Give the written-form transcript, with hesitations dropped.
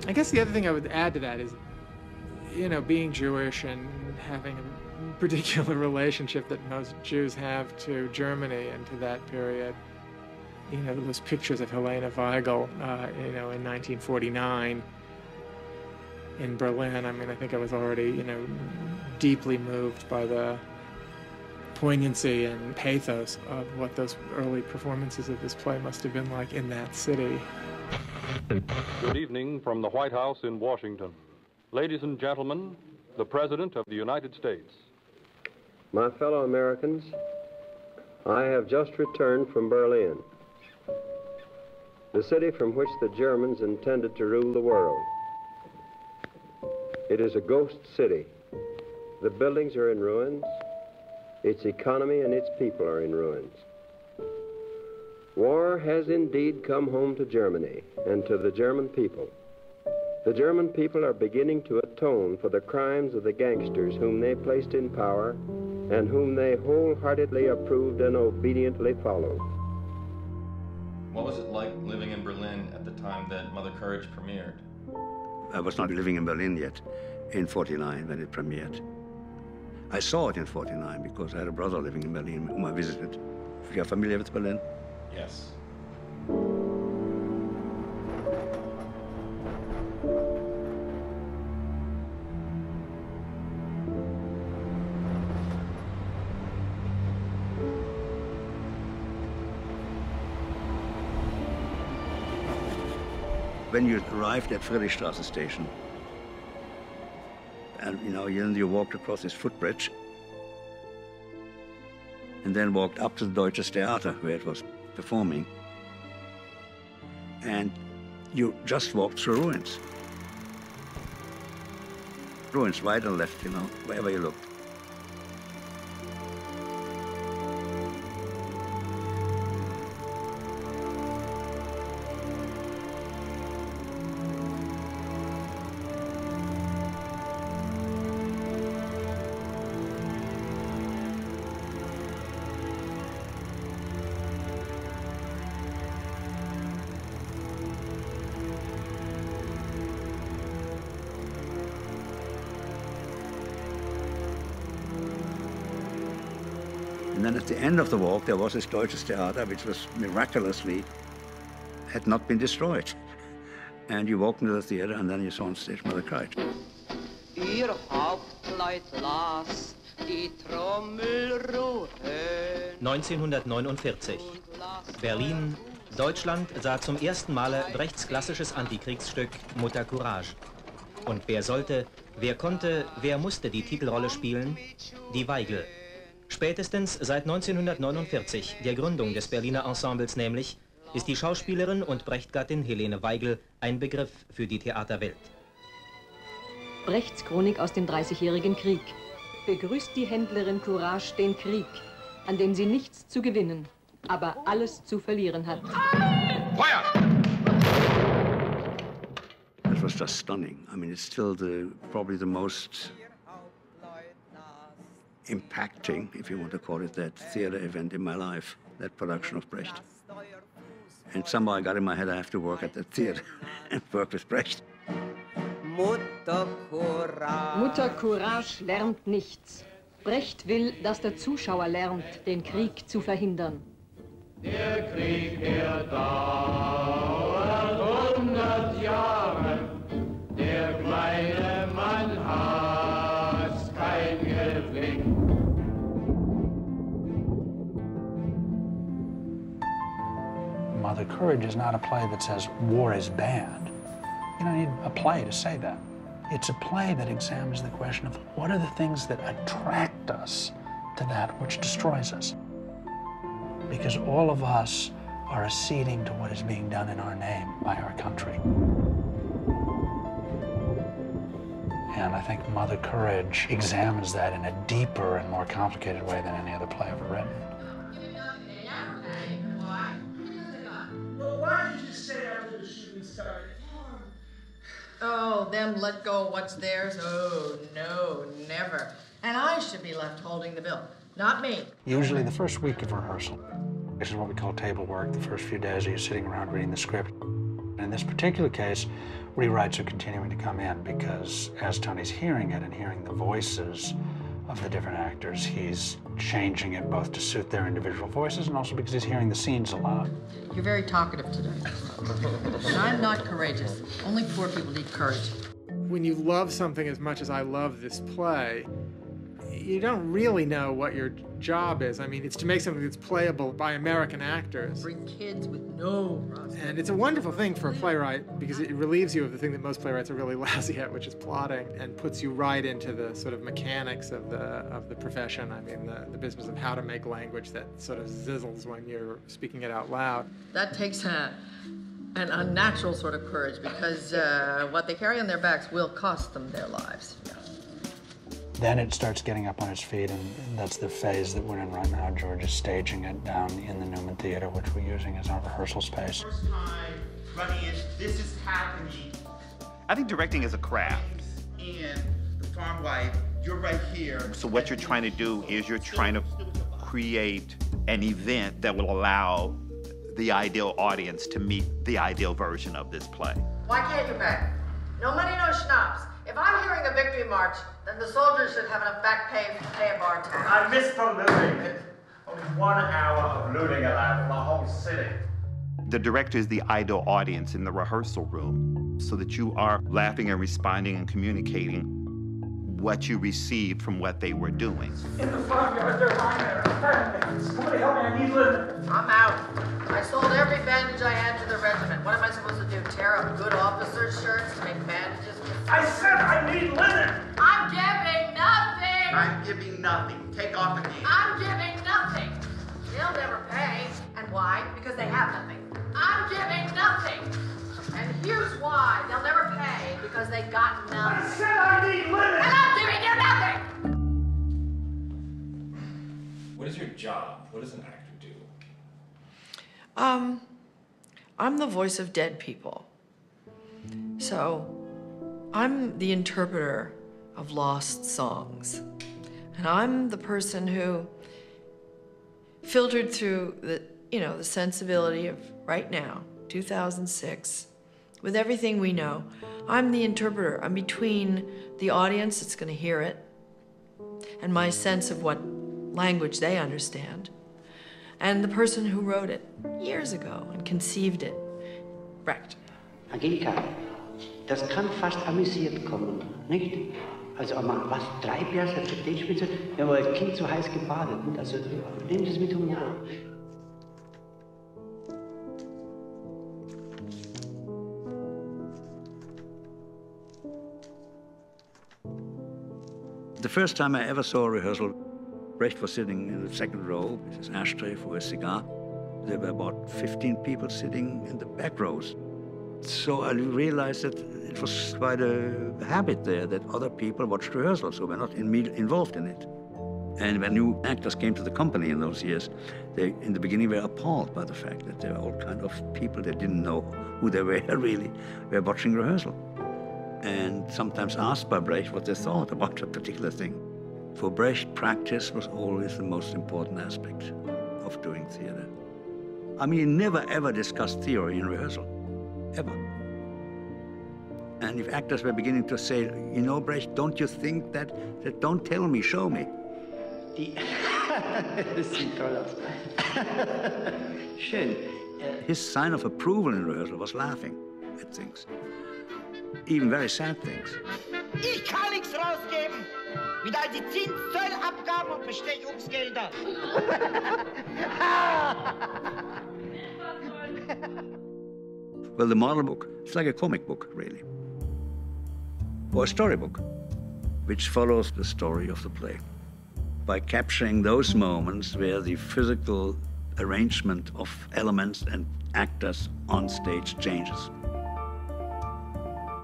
I guess the other thing I would add to that is, being Jewish and having a particular relationship that most Jews have to Germany and to that period. Those pictures of Helena Weigel, in 1949 in Berlin. I mean, I think I was already, deeply moved by the poignancy and pathos of what those early performances of this play must have been like in that city. Good evening from the White House in Washington. Ladies and gentlemen, the President of the United States. My fellow Americans, I have just returned from Berlin, the city from which the Germans intended to rule the world. It is a ghost city. The buildings are in ruins. Its economy and its people are in ruins. War has indeed come home to Germany and to the German people. The German people are beginning to atone for the crimes of the gangsters whom they placed in power and whom they wholeheartedly approved and obediently followed. What was it like living in Berlin at the time that Mother Courage premiered? I was not living in Berlin yet in '49 when it premiered. I saw it in '49 because I had a brother living in Berlin whom I visited. You are familiar with Berlin? Yes. When you arrived at Friedrichstraße station, and you walked across this footbridge, and then walked up to the Deutsches Theater where it was performing, and you just walked through ruins. Ruins right and left, wherever you looked. And then at the end of the walk, there was this Deutsches Theater, which was miraculously had not been destroyed. And you walked into the theater, and then you saw on stage Mother Courage. Ihr Hauptleut las die Trommel ruhen. 1949. Berlin. Deutschland sah zum ersten Male Brechts klassisches Antikriegsstück Mutter Courage. Und wer sollte, wer konnte, wer musste die Titelrolle spielen? Die Weigel. Spätestens seit 1949, der Gründung des Berliner Ensembles nämlich, ist die Schauspielerin und Brechtgattin Helene Weigel ein Begriff für die Theaterwelt. Brechts Chronik aus dem Dreißigjährigen Krieg begrüßt die Händlerin Courage den Krieg, an dem sie nichts zu gewinnen, aber alles zu verlieren hat. Feuer! It was just stunning. I mean, it's still probably the most impacting, if you want to call it that, theater event in my life, that production of Brecht. And somehow I got in my head I have to work at that theater and work with Brecht. Mutter Courage. Mutter Courage lernt nichts. Brecht will, dass der Zuschauer lernt, den Krieg zu verhindern. Der Krieg, der dauert 100 Jahre. Der kleine Mann hat kein Geblick. Mother Courage is not a play that says war is bad. You don't need a play to say that. It's a play that examines the question of what are the things that attract us to that which destroys us. Because all of us are acceding to what is being done in our name by our country. And I think Mother Courage examines that in a deeper and more complicated way than any other play ever written. Well, why did you stay after the shooting started? Oh, them let go what's theirs? Oh, no, never. And I should be left holding the bill, not me. Usually the first week of rehearsal, this is what we call table work. The first few days you're sitting around reading the script. In this particular case, rewrites are continuing to come in because as Tony's hearing it and hearing the voices of the different actors, he's changing it both to suit their individual voices and also because he's hearing the scenes aloud. You're very talkative today. And I'm not courageous. Only poor people need courage. When you love something as much as I love this play, you don't really know what your job is. I mean, it's to make something that's playable by American actors. Bring kids with no process. And it's a wonderful thing for a playwright because it relieves you of the thing that most playwrights are really lousy at, which is plotting, and puts you right into the sort of mechanics of the profession. I mean, the business of how to make language that sort of zizzles when you're speaking it out loud. That takes an unnatural sort of courage because what they carry on their backs will cost them their lives. Then it starts getting up on its feet, and that's the phase that we're in right now. George is staging it down in the Newman Theater, which we're using as our rehearsal space. First time running it, this is happening. I think directing is a craft. And the farm wife, you're right here. So what you're trying to do is you're trying to create an event that will allow the ideal audience to meet the ideal version of this play. Why can't you beg? No money, no schnapps. If I'm hearing a victory march, then the soldiers should have enough back pay to pay a bartender. I missed the looting. Only 1 hour of looting allowed in the whole city. The director is the ideal audience in the rehearsal room so that you are laughing and responding and communicating what you received from what they were doing. In the farmyard, they're lying there. Somebody help me, I need linen. I'm out. I sold every bandage I had to the regiment. What am I supposed to do, tear up good officers' shirts to make bandages? I said I need linen. I'm giving nothing. I'm giving nothing. Take off again. I'm giving nothing. They'll never pay. And why? Because they have nothing. I'm giving nothing. And here's why. They'll never pay because they got nothing. I said I need linen. And I'm giving you nothing. What is your job? What does an actor do? I'm the voice of dead people. So, I'm the interpreter of lost songs. And I'm the person who filtered through the sensibility of right now, 2006, with everything we know. I'm the interpreter. I'm between the audience that's going to hear it and my sense of what language they understand, and the person who wrote it years ago and conceived it, Brecht. Angelika, das kann fast amüsiert kommen, nicht? Also mal was Treibjahrs als Stage-Spitze, wenn man als Kind so heiß gebadet, nicht? Also nehmen Sie es mit Humor. The first time I ever saw a rehearsal, Brecht was sitting in the second row with his ashtray for a cigar. There were about 15 people sitting in the back rows. So I realized that it was quite a habit there that other people watched rehearsals who were not involved in it. And when new actors came to the company in those years, they, in the beginning, were appalled by the fact that there were all kind of people that didn't know who they were really, were watching rehearsal. And sometimes asked by Brecht what they thought about a particular thing. For Brecht, practice was always the most important aspect of doing theater. I mean, he never ever discussed theory in rehearsal, ever. And if actors were beginning to say, you know, Brecht, don't you think that don't tell me, show me. Das sieht toll aus. Schön. His sign of approval in rehearsal was laughing at things, even very sad things. Ich kann nichts rausgeben. Mit all die Zins, Zollabgaben und Bestechungsgelder. Well, the model book, it's like a comic book, really. Or a storybook, which follows the story of the play by capturing those moments where the physical arrangement of elements and actors on stage changes.